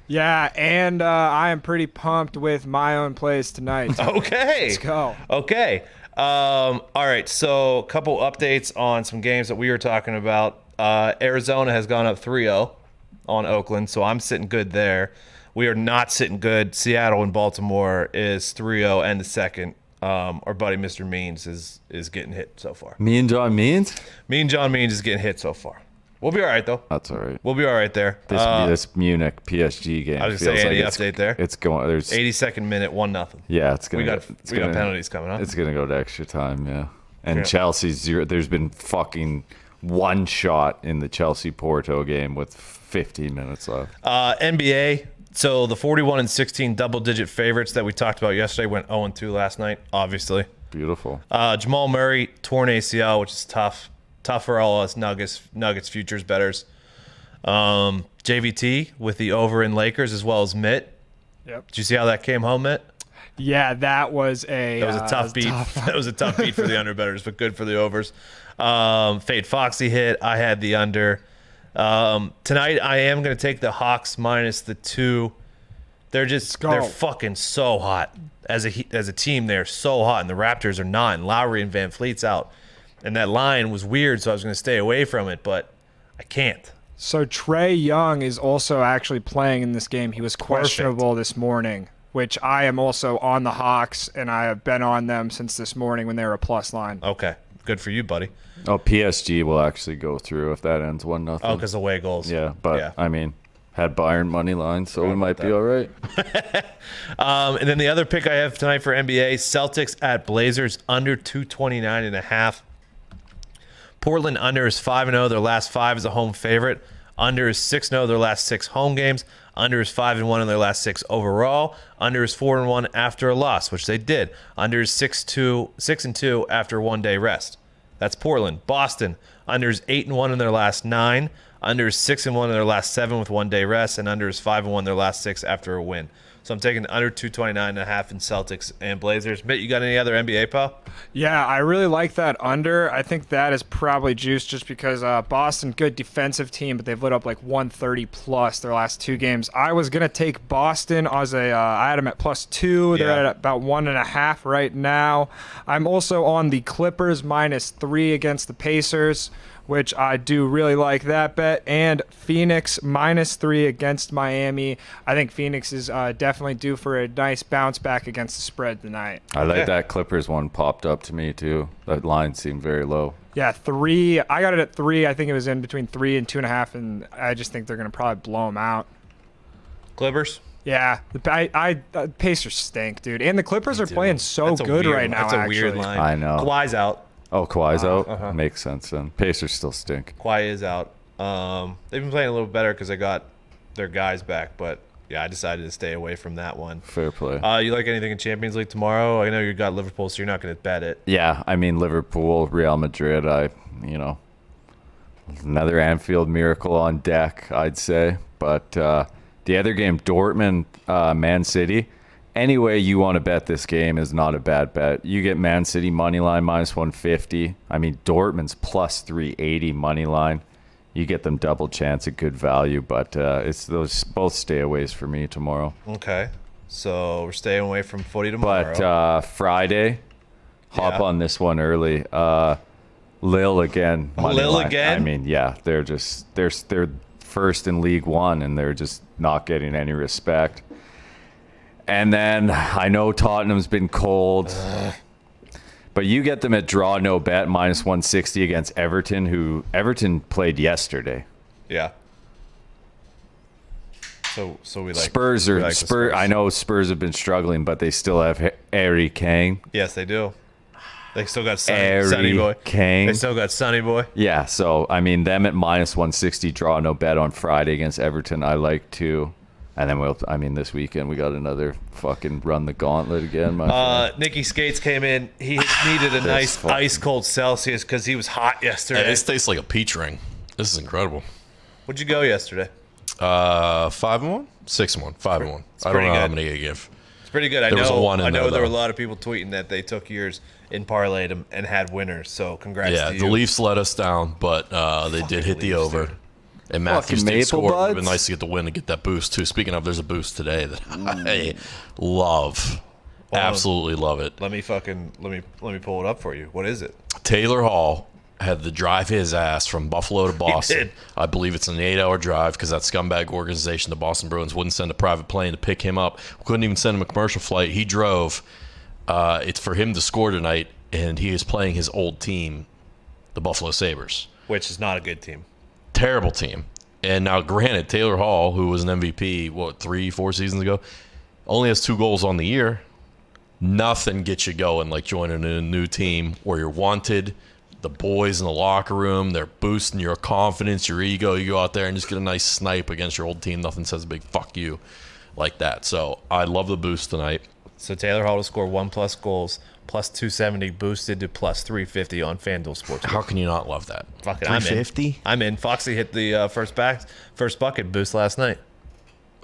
C: Yeah, and I am pretty pumped with my own plays tonight.
A: Okay.
C: Let's go.
A: Okay. All right. So, a couple updates on some games that we were talking about. Arizona has gone up 3-0 on Oakland, so I'm sitting good there. We are not sitting good. Seattle and Baltimore is 3-0 and the second. Our buddy Mr. Means is getting hit so far.
B: Me and John Means?
A: Me and John Means is getting hit so far. We'll be all right, though.
B: That's all right.
A: We'll be all right there.
B: This Munich PSG game.
A: I was gonna
B: feels
A: say, any
B: like
A: update there?
B: It's going. There's
A: 82nd minute, 1-0.
B: Yeah, it's gonna.
A: We got
B: it's
A: we got
B: gonna-
A: penalties coming up.
B: It's gonna go to extra time. Yeah, and
A: Yeah.
B: Chelsea's 0. There's been fucking one shot in the Chelsea Porto game with 15 minutes left.
A: NBA. So the 41-16 double-digit favorites that we talked about yesterday went 0-2 last night. Obviously,
B: Beautiful.
A: Jamal Murray torn ACL, which is tough for all us Nuggets futures bettors. JVT with the over in Lakers as well as Mitt.
C: Yep.
A: Did you see how that came home, Mitt?
C: Yeah, that was a
A: Tough beat. That was a tough beat for the underbettors, but good for the overs. Fade Foxy hit. I had the under. Tonight I am going to take the Hawks minus the 2. They're fucking so hot as a team. They're so hot, and the Raptors are not. And Lowry and Van Fleet's out, and that line was weird, so I was going to stay away from it, but I can't.
C: So Trey Young is also actually playing in this game. He was questionable this morning, which I am also on the Hawks, and I have been on them since this morning when they were a plus line.
A: Okay, good for you, buddy.
B: Oh, PSG will actually go through if that ends 1-0.
A: Oh, because away goals.
B: Yeah, but
A: Yeah.
B: I mean, had Bayern money line, so we might be all right.
A: And then the other pick I have tonight for NBA, Celtics at Blazers under 229.5. Portland under is 5-0. Their last 5 is a home favorite. Under is 6-0. Their last 6 home games. Under is 5-1 in their last 6 overall. Under is 4-1 after a loss, which they did. Under is 6-2 after 1 day rest. That's Portland. Boston under is 8-1 in their last 9. Under is 6-1 in their last 7 with 1 day rest, and under is 5-1 their last 6 after a win. So I'm taking under 229.5 in Celtics and Blazers. Mitt, you got any other NBA, pal?
C: Yeah, I really like that under. I think that is probably juiced just because Boston, good defensive team, but they've lit up like 130 plus their last 2 games. I was going to take Boston as I had them at +2. They're at about 1.5 right now. I'm also on the Clippers -3 against the Pacers, which I do really like that bet, and Phoenix -3 against Miami. I think Phoenix is definitely due for a nice bounce back against the spread tonight.
B: I like that Clippers one popped up to me too. That line seemed very low.
C: Yeah, 3. I got it at 3. I think it was in between 3 and 2.5, and I just think they're going to probably blow them out.
A: Clippers?
C: Yeah, the Pacers stink, dude. And the Clippers are playing so good right now,
A: That's a
C: actually.
A: weird line.
B: I know.
A: Kawhi's out.
B: Oh, Kawhi's out? Makes sense then. Pacers still stink.
A: Kawhi is out. They've been playing a little better because they got their guys back, but yeah, I decided to stay away from that one.
B: Fair play.
A: You like anything in Champions League tomorrow? I know you got Liverpool, so you're not going to bet it.
B: Yeah, I mean, Liverpool, Real Madrid, another Anfield miracle on deck, I'd say. But the other game, Dortmund, Man City, any way you want to bet this game is not a bad bet. You get Man City money line -150. I mean, Dortmund's +380 money line. You get them double chance at good value, but it's those both stayaways for me tomorrow.
A: Okay. So we're staying away from footy tomorrow.
B: But Friday, hop on this one early. Lille again. money
A: Lille
B: line.
A: again?
B: I mean, yeah, they're first in League One, and they're just not getting any respect. And then I know Tottenham's been cold, but you get them at draw no bet -160 against Everton, who Everton played yesterday.
A: Yeah. So we like
B: Spurs
A: we
B: are
A: like the
B: Spurs. I know Spurs have been struggling, but they still have Harry Kane.
A: Yes, they do. They still got Sonny Boy.
B: Kane.
A: They still got Sonny Boy.
B: Yeah, so I mean them at -160 draw no bet on Friday against Everton. I like too. And then this weekend we got another fucking run the gauntlet again.
A: Nicky Skates came in. He needed a nice ice cold Celsius because he was hot yesterday.
G: Hey, this tastes like a peach ring. This is incredible.
A: What'd you go yesterday?
G: 5-1, 6-1, 5-1. I don't know how many I give.
A: It's pretty good. I
G: There was a one in
A: know
G: there,
A: there were a
G: though.
A: lot of people tweeting that they took yours and parlayed them and had winners. So congrats
G: Yeah,
A: to you.
G: the Leafs let us down, but they did hit the
A: Leafs,
G: over.
A: dude.
G: And Matthews
B: Fucking
G: did score. It would have been
B: Buds.
G: nice to get the win and get that boost, too. Speaking of, there's a boost today that I love. Absolutely love it.
A: Let me pull it up for you. What is it?
G: Taylor Hall had to drive his ass from Buffalo to Boston.
A: did.
G: I believe it's an 8-hour drive because that scumbag organization, the Boston Bruins, wouldn't send a private plane to pick him up. Couldn't even send him a commercial flight. He drove. It's for him to score tonight, and he is playing his old team, the Buffalo Sabres.
A: Which is not a good team.
G: Terrible team. And now, granted, Taylor Hall, who was an MVP, 3-4 seasons ago, only has 2 goals on the year. Nothing gets you going like joining a new team where you're wanted. The boys in the locker room, they're boosting your confidence, your ego. You go out there and just get a nice snipe against your old team. Nothing says a big fuck you like that. So I love the boost tonight.
A: So Taylor Hall to score 1+ goals, +270, boosted to +350 on FanDuel Sportsbook.
G: How can you not love that?
A: Fuck it, I'm in.
G: 350?
A: I'm in. Foxy hit the first bucket boost last night.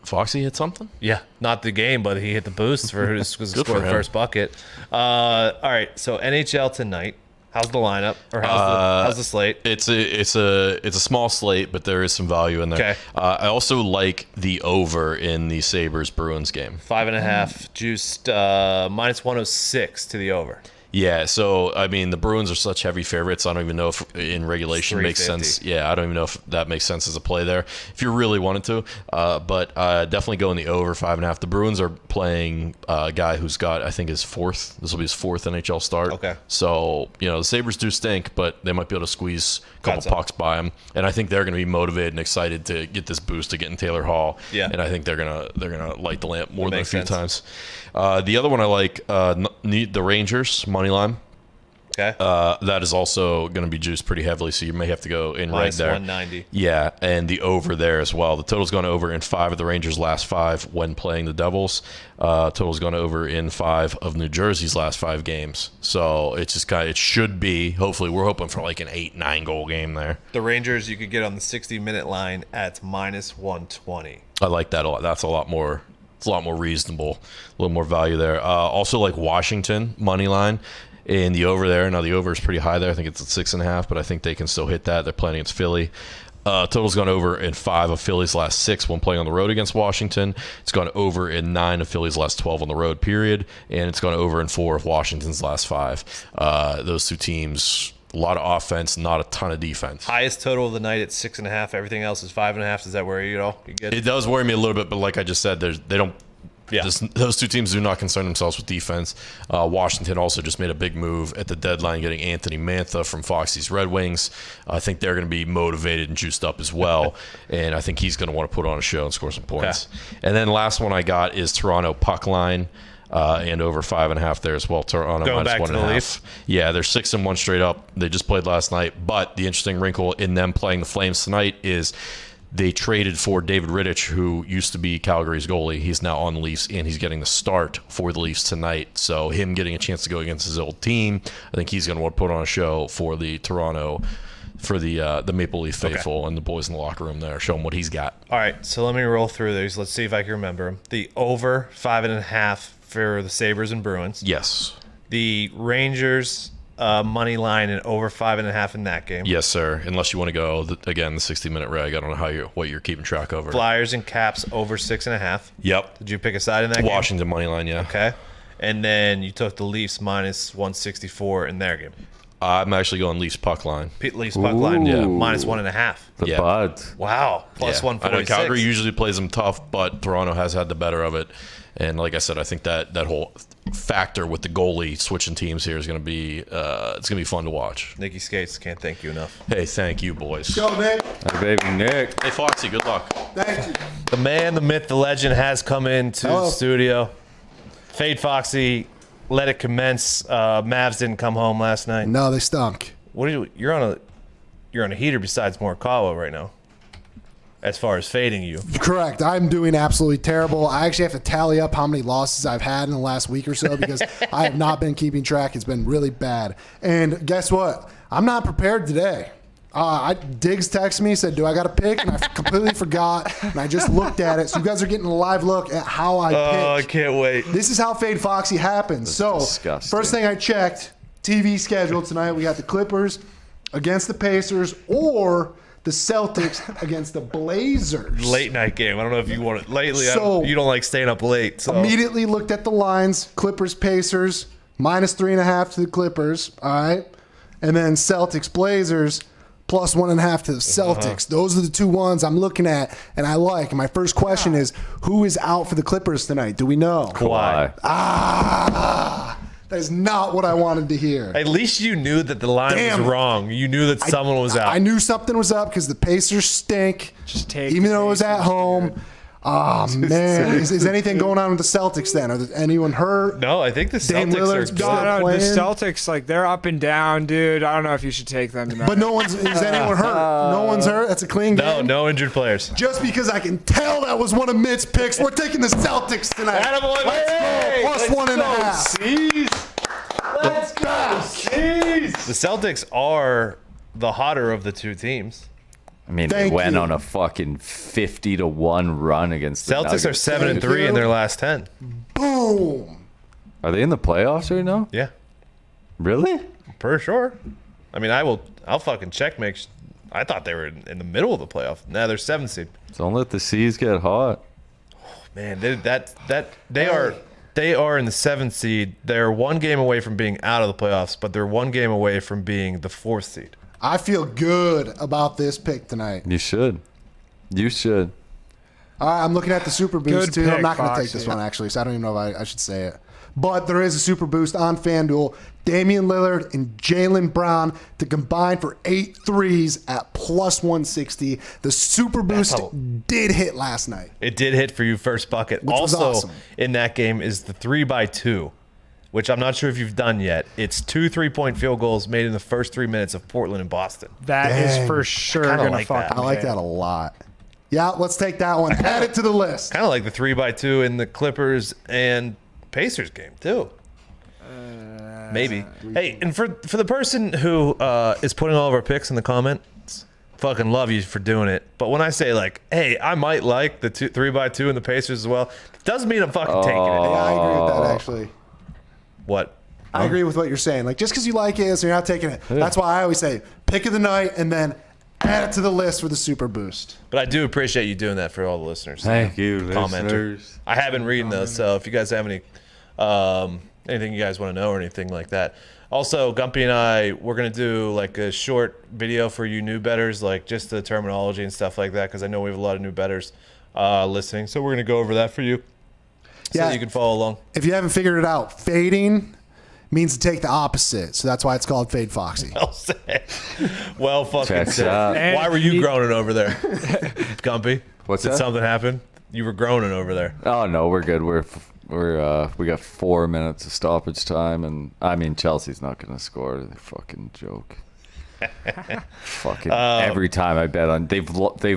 G: Foxy hit something?
A: Yeah, not the game, but he hit the boost for who to score
G: for
A: the
G: him.
A: first bucket. All right, so NHL tonight. How's the lineup, or how's the slate?
G: It's a small slate, but there is some value in there.
A: Okay.
G: I also like the over in the Sabres Bruins game.
A: 5.5 juiced, -106 to the over.
G: Yeah, so I mean the Bruins are such heavy favorites. I don't even know if in regulation
A: It's
G: makes
A: 350.
G: sense. Yeah, I don't even know if that makes sense as a play there. If you really wanted to, but definitely go in the over 5.5. The Bruins are playing a guy who's got I think his fourth. This will be his 4th NHL start.
A: Okay.
G: So the Sabres do stink, but they might be able to squeeze a couple
A: Got some.
G: pucks by them, and I think they're going to be motivated and excited to get this boost to getting Taylor Hall.
A: Yeah.
G: And I think they're gonna light the lamp more than a
A: makes
G: few
A: sense.
G: times. The other one I like, the Rangers money line.
A: Okay.
G: That is also going to be juiced pretty heavily, so you may have to go in red there.
A: -190.
G: Yeah, and the over there as well. The total's gone over in 5 of the Rangers' last 5 when playing the Devils. Total's gone over in 5 of New Jersey's last 5 games. So it's just it should be. Hopefully, we're hoping for like an 8-9 goal game there.
A: The Rangers you could get on the 60-minute line at -120.
G: I like that a lot. That's a lot more It's a lot more reasonable, a little more value there. Also, like Washington money line in the over there. Now the over is pretty high there. I think it's at 6.5, but I think they can still hit that. They're playing against Philly. Total's gone over in 5 of Philly's last 6 when playing on the road against Washington. It's gone over in 9 of Philly's last 12 on the road, period. And it's gone over in 4 of Washington's last 5. Those two teams, a lot of offense, not a ton of defense.
A: Highest total of the night at 6.5. Everything else is 5.5. Is that where you get?
G: It does worry me a little bit, but like I just said, they don't. Yeah. Those two teams do not concern themselves with defense. Washington also just made a big move at the deadline, getting Anthony Mantha from Foxy's Red Wings. I think they're going to be motivated and juiced up as well, and I think he's going to want to put on a show and score some points. Okay. And then the last one I got is Toronto puck line. And over 5.5 there as well. Toronto
A: going
G: minus
A: back to the
G: 1.5.
A: Leafs.
G: Yeah, they're 6-1 straight up. They just played last night. But the interesting wrinkle in them playing the Flames tonight is they traded for David Rittich, who used to be Calgary's goalie. He's now on the Leafs, and he's getting the start for the Leafs tonight. So him getting a chance to go against his old team, I think he's going to want to put on a show for the Toronto, for the Maple Leaf faithful and the boys in the locker room there. Show him what he's got.
A: All right, so let me roll through these. Let's see if I can remember them. The over 5.5 for the Sabres and Bruins.
G: Yes.
A: The Rangers money line and over 5.5 in that game.
G: Yes, sir. Unless you want to go again the 60-minute reg. I don't know what you're keeping track over.
A: Flyers and Caps over 6.5.
G: Yep.
A: Did you pick a side in that game?
G: Washington money line, yeah.
A: Okay. And then you took the Leafs minus 164 in their game.
G: I'm actually going Leafs puck line.
A: Leafs puck line, yeah, minus 1.5.
B: The Buds.
A: Wow, plus 146.
G: I know Calgary usually plays them tough, but Toronto has had the better of it. And like I said, I think that whole factor with the goalie switching teams here is going to be it's going to be fun to watch.
A: Nicky Skates, can't thank you enough.
G: Hey, thank you, boys.
F: Go, Nick.
B: Hey, baby Nick.
G: Hey, Foxy, good luck.
F: Thank you.
A: The man, the myth, the legend has come into the studio. Fade Foxy, let it commence. Mavs didn't come home last night.
H: No, they stunk.
A: What are you're on a heater besides Morikawa right now, as far as fading you.
H: Correct. I'm doing absolutely terrible. I actually have to tally up how many losses I've had in the last week or so because I have not been keeping track. It's been really bad. And guess what? I'm not prepared today. Diggs texted me, said, do I got a pick? And I completely forgot. And I just looked at it. So you guys are getting a live look at how I pick.
A: Oh, I can't wait.
H: This is how Fade Foxy happens. So
B: disgusting.
H: First thing I checked, TV schedule tonight, we got the Clippers against the Pacers or the Celtics against the Blazers.
A: Late night game. I don't know if you want it. Lately,
H: So-
A: you don't like staying up late. So.
H: Immediately looked at the lines. Clippers, Pacers, minus 3.5 to the Clippers. All right. And then Celtics, Blazers, plus 1.5 to the Celtics. Those are the two ones I'm looking at and I like. And my first question is, who is out for the Clippers tonight? Do we know?
A: Kawhi.
H: That is not what I wanted to hear.
A: At least you knew that the line was wrong. You knew that someone was out.
H: I knew something was up because the Pacers stink.
C: Just take
H: even
C: the
H: though it was at
C: Pacers,
H: home.
C: dude.
H: Oh, man. Is anything going on with the Celtics then? Are there anyone hurt?
A: No, I think the
H: Dame
A: Celtics
H: Lillard's
A: are
H: gone.
C: No, the
H: playing?
C: Celtics, like, they're up and down, dude. I don't know if you should take them tonight.
H: But is anyone hurt? No one's hurt? That's a clean game?
A: No injured players.
H: Just because I can tell that was one of Mitt's picks, we're taking the Celtics tonight.
A: Attaboy,
H: Let's go. Plus 1.5.
A: Let's go. The Celtics are the hotter of the two teams.
B: I mean,
H: Thank
B: they went
H: you.
B: on a fucking 50-1 run against the
A: Celtics are
B: Nuggets.
A: 7-3 in their last 10.
H: Boom.
B: Are they in the playoffs right now?
A: Yeah,
B: Really?
A: for sure. I mean, I'll fucking check. I thought they were in the middle of the playoff. Now they're 7th seed.
B: Don't let the seas get hot.
A: Man, they are in the 7th seed. They're one game away from being out of the playoffs, but they're one game away from being the 4th seed.
H: I feel good about this pick tonight.
B: You should. You should.
H: All right, I'm looking at the Super Boost,
C: Good
H: too. I'm
C: pick,
H: not going to take
C: Foxy.
H: this one, actually, so I don't even know if I should say it. But there is a Super Boost on FanDuel. Damian Lillard and Jaylen Brown to combine for 8 threes at plus 160. The Super Boost did hit last night.
A: It did hit for you first bucket.
H: Which was
A: Also
H: awesome.
A: in that game is the 3x2, which I'm not sure if you've done yet. It's 2 3-point field goals made in the first 3 minutes of Portland and Boston.
C: That is
H: Dang.
C: for sure
A: kinda
C: going to
A: like
C: fuck
A: that.
H: I like that a lot. Yeah, let's take that one. Add it to the list.
A: Kind of like the 3x2 in the Clippers and Pacers game too. Maybe. Hey, and for the person who is putting all of our picks in the comments, fucking love you for doing it. But when I say like, hey, I might like the 3x2 and the Pacers as well, it doesn't mean I'm fucking taking it.
H: Yeah, I agree with that actually.
A: What?
H: I agree with what you're saying. Like, just because you like it, so you're not taking it. That's why I always say pick of the night and then add it to the list for the super boost.
A: But I do appreciate you doing that for all the listeners.
B: Thank you,
A: Commenters.
B: listeners.
A: I have been reading those, so if you guys have any anything you guys want to know or anything like that. Also, Gumpy and I, we're going to do like a short video for you new bettors, like just the terminology and stuff like that, because I know we have a lot of new bettors listening. So we're going to go over that for you so that you can follow along.
H: If you haven't figured it out, fading means to take the opposite. So that's why it's called Fade Foxy.
A: Well said. Well fucking
B: Checks
A: said.
B: out.
A: Why were you groaning over there, Gumpy?
B: What's
A: Did
B: that?
A: something happen? You were groaning over there.
B: Oh no, we're good. We got 4 minutes of stoppage time, and I mean Chelsea's not gonna score. They're fucking joke. Fucking every time I bet on they've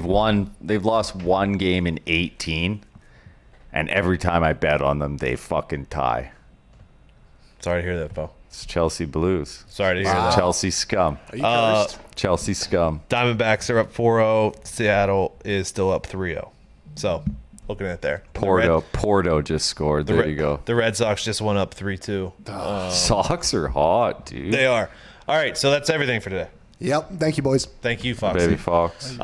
B: lost one game in 18, and every time I bet on them they fucking tie.
A: Sorry to hear that, Bo.
B: It's Chelsea Blues.
A: Sorry to hear that.
B: Chelsea scum.
H: Are you cursed?
B: Chelsea scum.
A: Diamondbacks are up 4-0. Seattle is still up 3-0. So, looking at there.
B: Porto just scored. There you go.
A: The Red Sox just went up 3-2.
B: Sox are hot, dude.
A: They are. All right, so that's everything for today.
H: Yep. Thank you, boys.
A: Thank you, Foxy.
B: Baby Fox.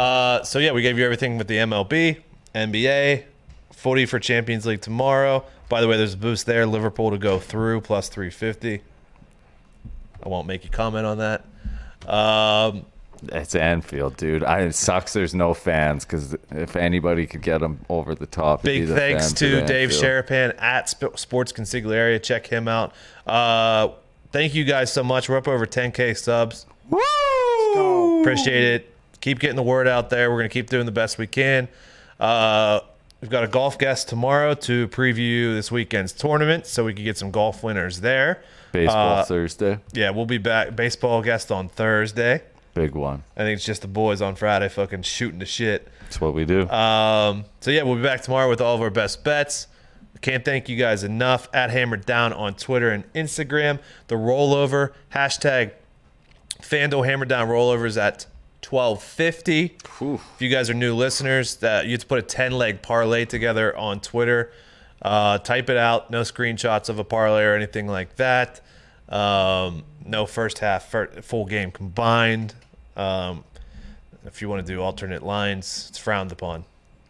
A: So, yeah, we gave you everything with the MLB, NBA, footy for Champions League tomorrow. By the way, there's a boost there. Liverpool to go through, plus 350. I won't make you comment on that.
B: It's Anfield, dude. It sucks there's no fans, because if anybody could get them over the top, it'd be
A: Big
B: the
A: thanks
B: fans
A: to
B: at
A: Dave
B: Anfield.
A: Sharapan at Sports Consigliere. Check him out. Thank you guys so much. We're up over 10K subs. Woo! Appreciate it. Keep getting the word out there. We're going to keep doing the best we can. We've got a golf guest tomorrow to preview this weekend's tournament so we can get some golf winners there.
B: Baseball Thursday.
A: Yeah, we'll be back. Baseball guest on Thursday.
B: Big one.
A: I think it's just the boys on Friday fucking shooting the shit.
B: That's what we do.
A: So yeah, we'll be back tomorrow with all of our best bets. Can't thank you guys enough. At Hammer Dahn on Twitter and Instagram. The rollover hashtag FanDuel Hammer Dahn rollovers at 1250. If you guys are new listeners, that you have to put a 10-leg parlay together on Twitter. Type it out. No screenshots of a parlay or anything like that. No first half, full game combined. If you want to do alternate lines, it's frowned upon.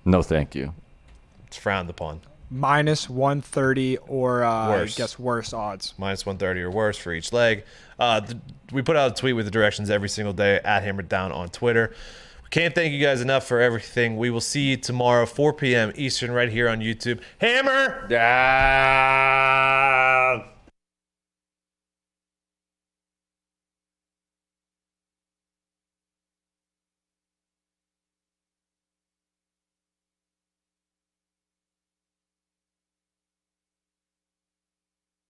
B: No, thank you.
A: It's frowned upon.
C: Minus 130 or
A: Worse.
C: I guess worse odds.
A: Minus 130 or worse for each leg. We put out a tweet with the directions every single day at Hammer Dahn on Twitter. We can't thank you guys enough for everything. We will see you tomorrow, 4 p.m. Eastern, right here on YouTube. Hammer Dahn!